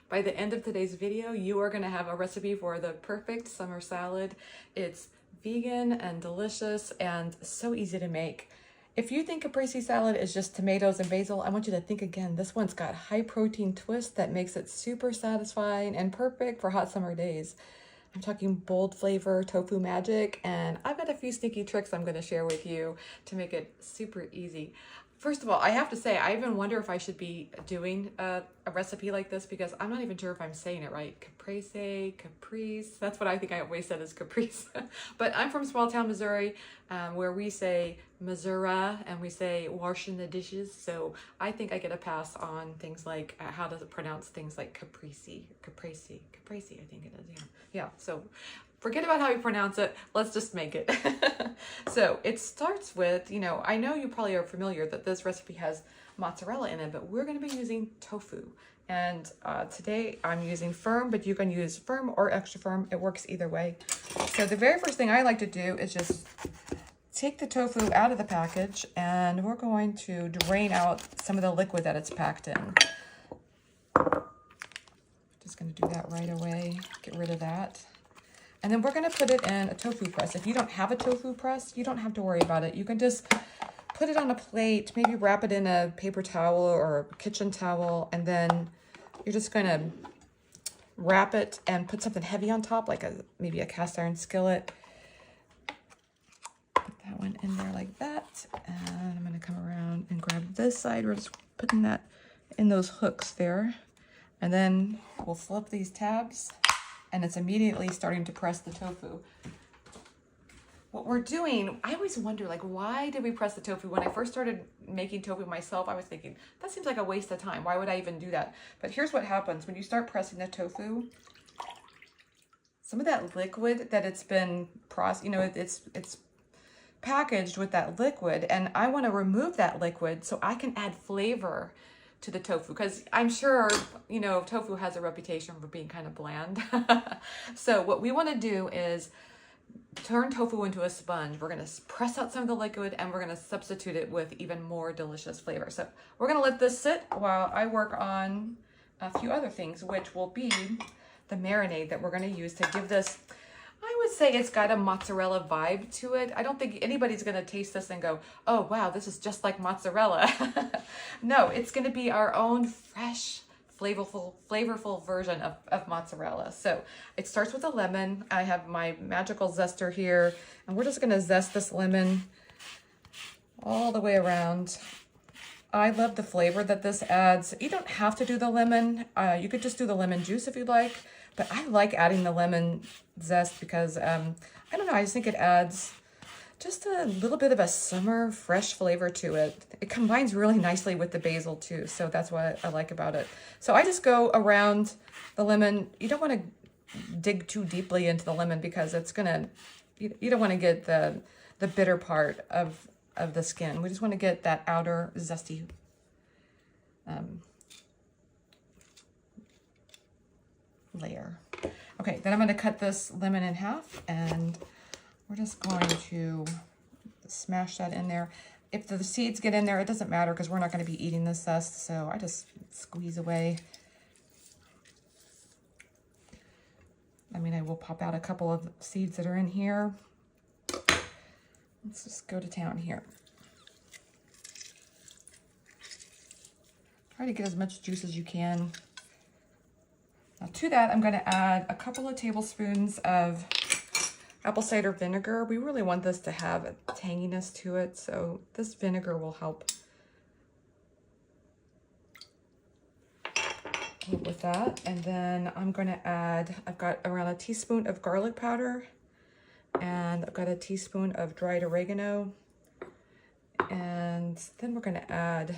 By the end of today's video, you are gonna have a recipe for the perfect summer salad. It's vegan and delicious and so easy to make. If you think caprese salad is just tomatoes and basil, I want you to think again. This one's got high protein twist that makes it super satisfying and perfect for hot summer days. I'm talking bold flavor, tofu magic, and I've got a few sneaky tricks I'm gonna share with you to make it super easy. First of all, I have to say, I even wonder if I should be doing a recipe like this because I'm not even sure if I'm saying it right. Caprese, Caprese, that's what I think I always said is Caprese. But I'm from small town Missouri, where we say Missouri and we say washing the dishes. So I think I get a pass on things like how does it pronounce things like Caprese, Caprese, Caprese, I think it is, yeah. So forget about how you pronounce it. Let's just make it. So it starts with, I know you probably are familiar that this recipe has mozzarella in it, but we're going to be using tofu. And today I'm using firm, but you can use firm or extra firm. It works either way. So the very first thing I like to do is just take the tofu out of the package, and we're going to drain out some of the liquid that it's packed in. Just going to do that right away. Get rid of that. And then we're going to put it in a tofu press. If you don't have a tofu press, you don't have to worry about it. You can just put it on a plate, maybe wrap it in a paper towel or a kitchen towel, and then you're just going to wrap it and put something heavy on top, like maybe a cast iron skillet. Put that one in there like that. And I'm going to come around and grab this side. We're just putting that in those hooks there. And then we'll flip these tabs, and it's immediately starting to press the tofu. What we're doing, I always wonder, why did we press the tofu? When I first started making tofu myself, I was thinking, that seems like a waste of time. Why would I even do that? But here's what happens. When you start pressing the tofu, some of that liquid that it's been processed, it's packaged with that liquid, and I want to remove that liquid so I can add flavor to the tofu, because I'm sure, tofu has a reputation for being kind of bland. So what we want to do is turn tofu into a sponge. We're going to press out some of the liquid, and we're going to substitute it with even more delicious flavor. So we're going to let this sit while I work on a few other things, which will be the marinade that we're going to use to give this, I would say it's got a mozzarella vibe to it. I don't think anybody's going to taste this and go, oh, wow, this is just like mozzarella. No, it's going to be our own fresh, flavorful version of mozzarella. So it starts with a lemon. I have my magical zester here, and we're just going to zest this lemon all the way around. I love the flavor that this adds. You don't have to do the lemon. You could just do the lemon juice if you'd like. But I like adding the lemon zest because, I don't know, I just think it adds just a little bit of a summer fresh flavor to it. It combines really nicely with the basil too, so that's what I like about it. So I just go around the lemon. You don't want to dig too deeply into the lemon because it's gonna, you don't want to get the bitter part of the skin. We just want to get that outer zesty layer. Okay, then I'm going to cut this lemon in half, and we're just going to smash that in there. If the seeds get in there, it doesn't matter because we're not going to be eating this zest, so I just squeeze away. I mean, I will pop out a couple of seeds that are in here. Let's just go to town here. Try to get as much juice as you can. Now to that, I'm going to add a couple of tablespoons of apple cider vinegar. We really want this to have a tanginess to it, so this vinegar will help with that. And then I'm going to add, I've got around a teaspoon of garlic powder, and I've got a teaspoon of dried oregano. And then we're going to add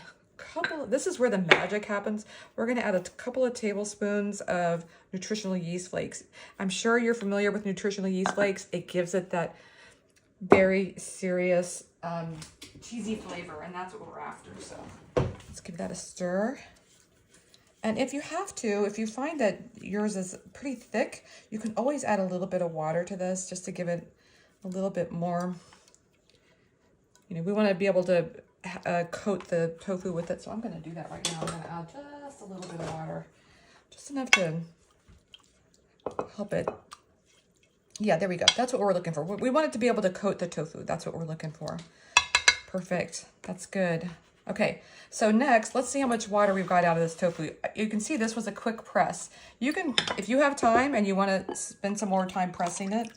this is where the magic happens. We're going to add a couple of tablespoons of nutritional yeast flakes. I'm sure you're familiar with nutritional yeast flakes. It gives it that very serious cheesy flavor, and that's what we're after. So let's give that a stir. And if you have to, if you find that yours is pretty thick, you can always add a little bit of water to this just to give it a little bit more. We want to be able to coat the tofu with it, so I'm going to do that right now. I'm going to add just a little bit of water, just just enough to help it. Yeah, there we go. That's what we're looking for. We want it to be able to coat the tofu. That's what we're looking for. Perfect. That's good. Okay, so next, let's see how much water we've got out of this tofu. You can see this was a quick press. You can, if you have time and you want to spend some more time pressing it,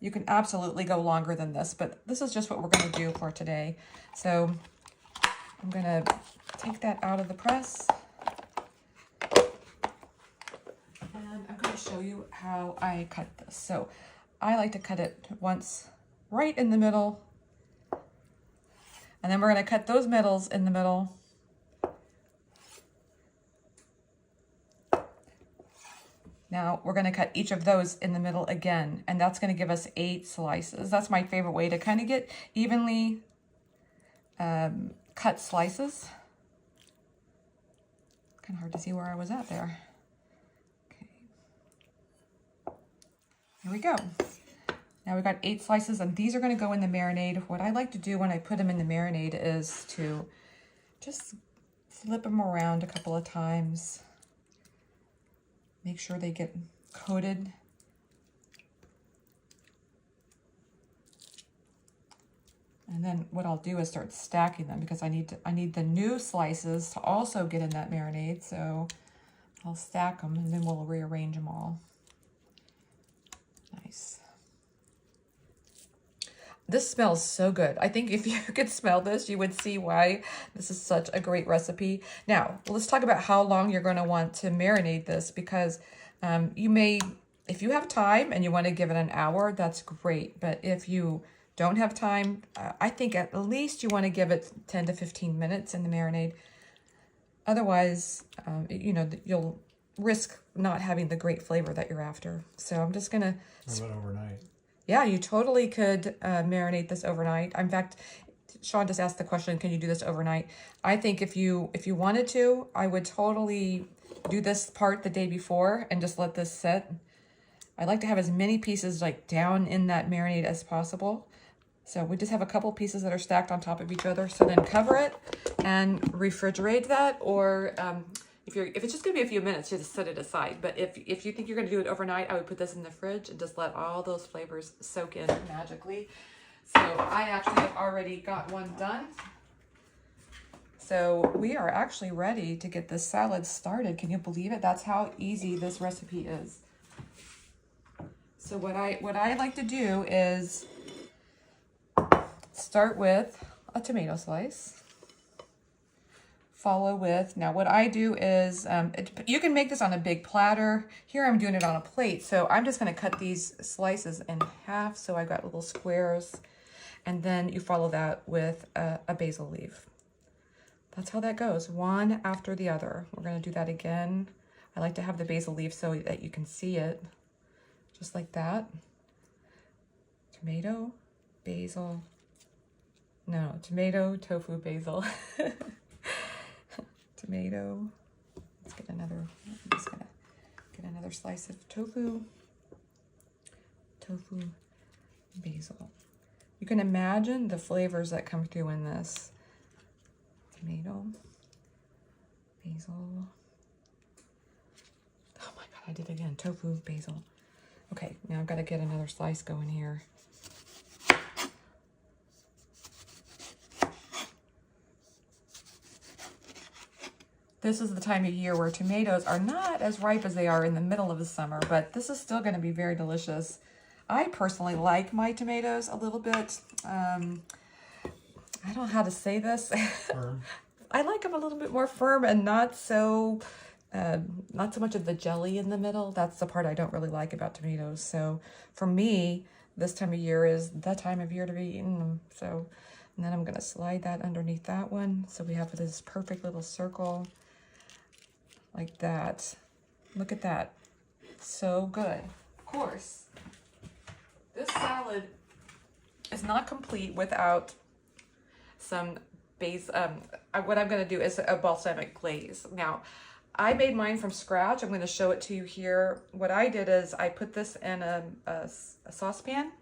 you can absolutely go longer than this, but this is just what we're going to do for today. So I'm going to take that out of the press. And I'm going to show you how I cut this. So I like to cut it once right in the middle. And then we're going to cut those middles in the middle. Now we're going to cut each of those in the middle again, and that's going to give us 8 slices. That's my favorite way to kind of get evenly cut slices. Kind of hard to see where I was at there. Okay. Here we go. Now we've got 8 slices, and these are going to go in the marinade. What I like to do when I put them in the marinade is to just flip them around a couple of times. Make sure they get coated. And then what I'll do is start stacking them because I need the new slices to also get in that marinade. So I'll stack them and then we'll rearrange them all. Nice. This smells so good. I think if you could smell this, you would see why this is such a great recipe. Now, let's talk about how long you're going to want to marinate this, because you may, if you have time and you want to give it an hour, that's great. But if you don't have time, I think at least you want to give it 10 to 15 minutes in the marinade. Otherwise, you know, you'll risk not having the great flavor that you're after. So I'm just going to... What about overnight? Yeah, you totally could marinate this overnight. In fact, Sean just asked the question, can you do this overnight? I think if you wanted to, I would totally do this part the day before and just let this sit. I like to have as many pieces like down in that marinade as possible. So we just have a couple pieces that are stacked on top of each other. So then cover it and refrigerate that, or if it's just gonna be a few minutes, you just set it aside. But if you think you're gonna do it overnight, I would put this in the fridge and just let all those flavors soak in magically. So I actually have already got one done. So we are actually ready to get this salad started. Can you believe it? That's how easy this recipe is. So what I like to do is start with a tomato slice. Follow with, now what I do is, you can make this on a big platter. Here I'm doing it on a plate. So I'm just gonna cut these slices in half. So I've got little squares, and then you follow that with a basil leaf. That's how that goes, one after the other. We're gonna do that again. I like to have the basil leaf so that you can see it, just like that. Tomato, basil, no, tomato, tofu, basil. Tomato. Let's get another. I'm just gonna get another slice of tofu. Tofu, basil. You can imagine the flavors that come through in this. Tomato, basil. Oh my God, I did it again. Tofu, basil. Okay, now I've got to get another slice going here. This is the time of year where tomatoes are not as ripe as they are in the middle of the summer, but this is still going to be very delicious. I personally like my tomatoes a little bit, I don't know how to say this. Firm. I like them a little bit more firm and not so much of the jelly in the middle. That's the part I don't really like about tomatoes. So for me, this time of year is the time of year to be eating them. So, and then I'm going to slide that underneath that one. So we have this perfect little circle. Like that. Look at that. So good. Of course, this salad is not complete without some base. What I'm going to do is a balsamic glaze. Now, I made mine from scratch. I'm going to show it to you here. What I did is I put this in a saucepan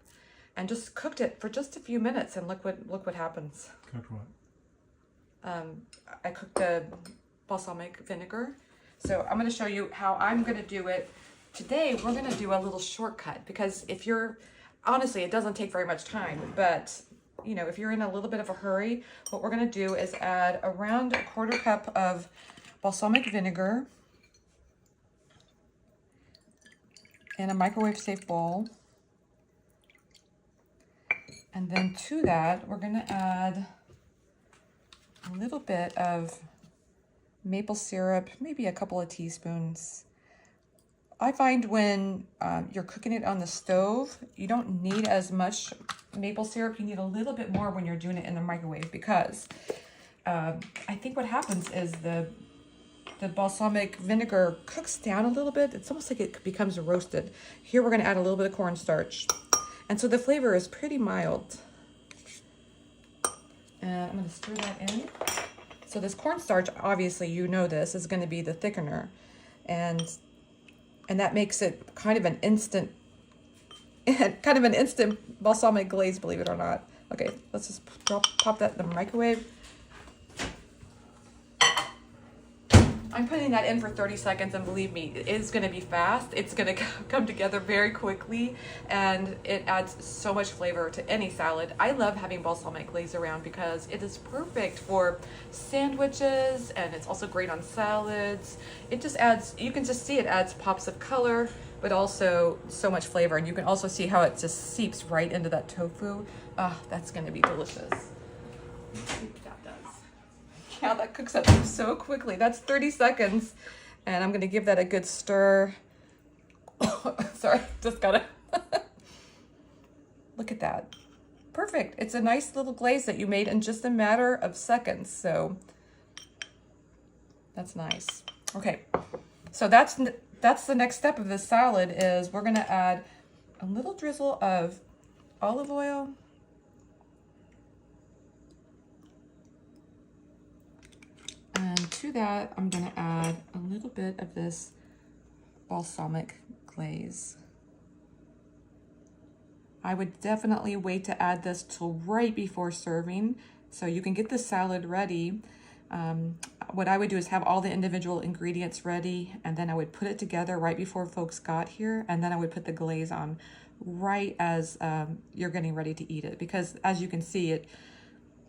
and just cooked it for just a few minutes, and look what happens. Cooked what? I cooked the balsamic vinegar. So I'm gonna show you how I'm gonna do it. Today, we're gonna do a little shortcut because if you're, honestly, it doesn't take very much time, but you know, if you're in a little bit of a hurry, what we're gonna do is add around a 1/4 cup of balsamic vinegar in a microwave safe bowl. And then to that, we're gonna add a little bit of maple syrup, maybe a couple of teaspoons. I find when you're cooking it on the stove, you don't need as much maple syrup. You need a little bit more when you're doing it in the microwave because I think what happens is the balsamic vinegar cooks down a little bit. It's almost like it becomes roasted. Here we're gonna add a little bit of cornstarch. And so the flavor is pretty mild. And I'm gonna stir that in. So this cornstarch, obviously, you know this, is gonna be the thickener. And that makes it kind of an instant balsamic glaze, believe it or not. Okay, let's just pop that in the microwave. I'm putting that in for 30 seconds, and believe me, it is gonna be fast. It's gonna come together very quickly, and it adds so much flavor to any salad. I love having balsamic glaze around because it is perfect for sandwiches, and it's also great on salads. It just adds, you can just see it adds pops of color, but also so much flavor. And you can also see how it just seeps right into that tofu. Ah, that's gonna be delicious. Let's see what that does. Yeah, that cooks up so quickly. That's 30 seconds. And I'm gonna give that a good stir. Sorry, just gotta. Look at that. Perfect. It's a nice little glaze that you made in just a matter of seconds. So that's nice. Okay, so that's the next step of this salad is we're gonna add a little drizzle of olive oil. And to that, I'm gonna add a little bit of this balsamic glaze. I would definitely wait to add this till right before serving so you can get the salad ready. What I would do is have all the individual ingredients ready, and then I would put it together right before folks got here, and then I would put the glaze on right as you're getting ready to eat it. Because as you can see,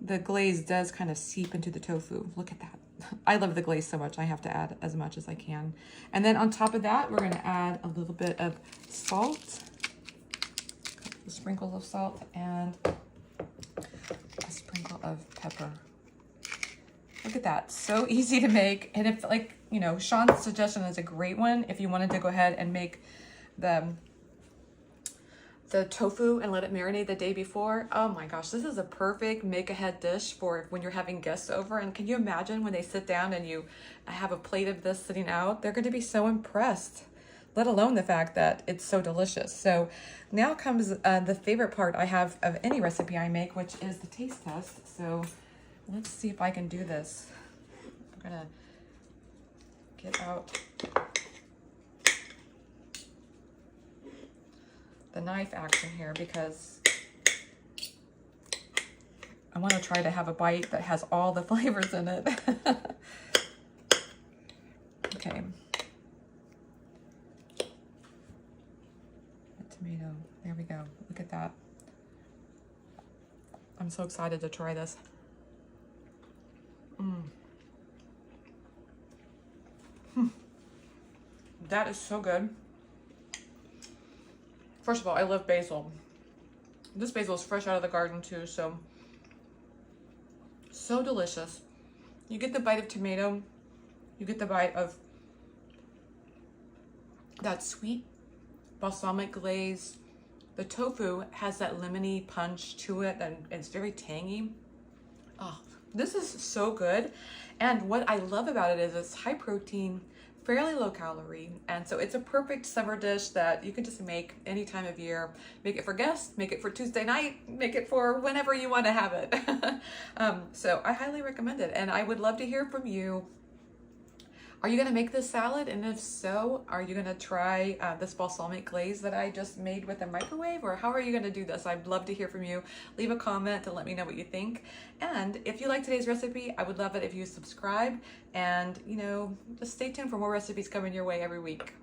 the glaze does kind of seep into the tofu. Look at that. I love the glaze so much, I have to add as much as I can. And then on top of that, we're gonna add a little bit of salt, a couple of sprinkles of salt, and a sprinkle of pepper. Look at that, so easy to make. And if, like, you know, Sean's suggestion is a great one. If you wanted to go ahead and make the tofu and let it marinate the day before, oh my gosh, this is a perfect make-ahead dish for when you're having guests over. And can you imagine when they sit down and you have a plate of this sitting out? They're going to be so impressed, let alone the fact that it's so delicious. So now comes the favorite part I have of any recipe I make, which is the taste test. So let's see if I can do this. I'm gonna get out the knife action here because I want to try to have a bite that has all the flavors in it. Okay. A tomato. There we go. Look at that. I'm so excited to try this. That is so good. First of all, I love basil. This basil is fresh out of the garden too, so delicious. You get the bite of tomato, you get the bite of that sweet balsamic glaze. The tofu has that lemony punch to it, and it's very tangy. Oh, this is so good. And what I love about it is it's high protein, fairly low calorie, and so it's a perfect summer dish that you can just make any time of year. Make it for guests, make it for Tuesday night, make it for whenever you want to have it. So I highly recommend it, and I would love to hear from you. Are you gonna make this salad? And if so, are you gonna try this balsamic glaze that I just made with the microwave? Or how are you gonna do this? I'd love to hear from you. Leave a comment and let me know what you think. And if you like today's recipe, I would love it if you subscribe and, you know, just stay tuned for more recipes coming your way every week.